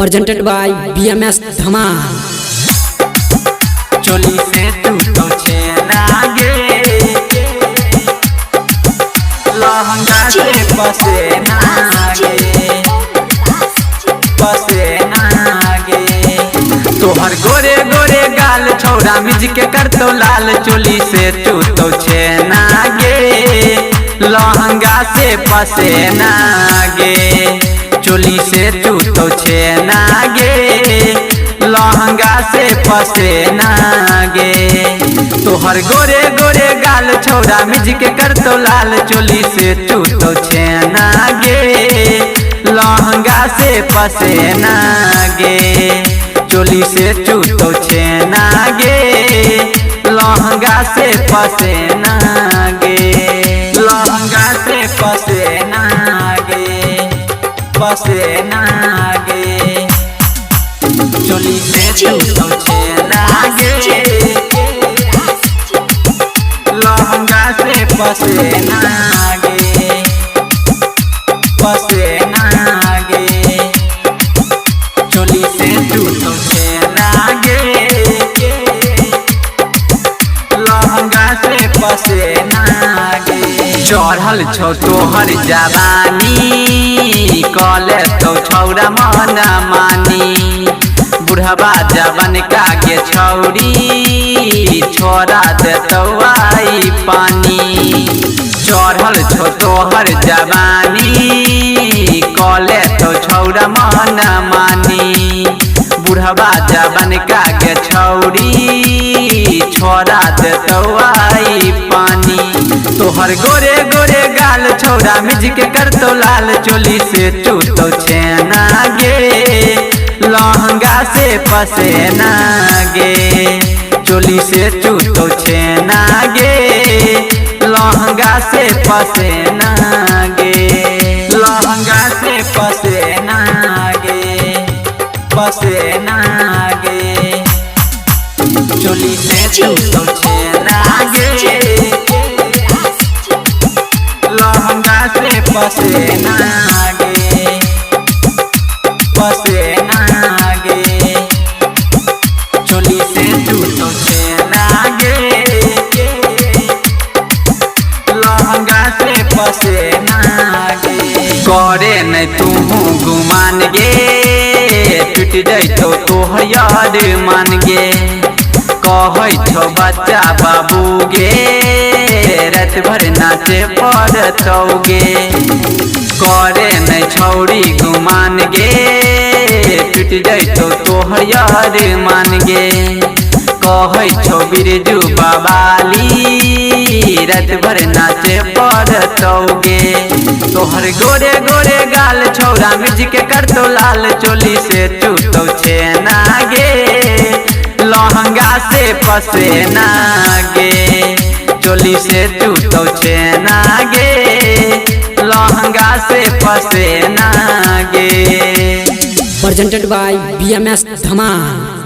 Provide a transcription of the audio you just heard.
presented by BMS धमाल। चोली से तू तो छेना गे लहंगा से पसेना गे तोहर गोरे गोरे गाल छौरा मिज के कर तो लाल चोली से तू तो छेना गे लहंगा से पसेना गे चोली से तू तो छेना गे लहंगा से पसेना गे तोहर गोरे गोरे गाल छौरा मिज के कर तो लाल चोली से तू तो छेना गे लहंगा से पसेना गे चोली से तू तो छेना गे लहंगा से पसेना गे लहंगा से पसेना गे चोली से तू तो छेना गे लहंगा से पसेना गे चोली से तू तो छेना गे लहंगा से पसेना गे चढ़ल छौ तोहर जवानी कले तो छौरा मन मानी बुढ़वा जवन का गे छौरी छोड़ा देतौ आई पानी चढ़ल छौ तोहर जवानी कले तो छौरा मन मानी बुढ़वा जवन का गे छौरी छोड़ा देतौ आई पानी तोहर गोरे गोरे गाल छौरा मिज के कर तो लाल चोली से तू तो छेना गे लहंगा से पसेना गे चोली से तू तो छेना गे लहंगा से पसेना गे लहंगा से पसेना गे चोली से तू तो छेना गे लहंगा से पसेना गे चोली से तू तो छेना गे लहंगा से पसेना गे करे न तू गुमान गे टूट जैतो तोहर याद मान गे कहै छौ बच्चा बाबू गे रात भर नाचे पड़तौ गे करे न छौरी गुमान गे टूट जैतो तोहर याद मान गे कहै छौ बिरजू बाबाली रात भर नाचे पड़तौ गे तोहर गोरे गोरे गाल छौरा मिज के कर तो लाल चोली से तू तो छेना गे लहंगा से पसेना गे चोली से तू तो छेना गे लहंगा से पसेना गे presented by BMS धमाल।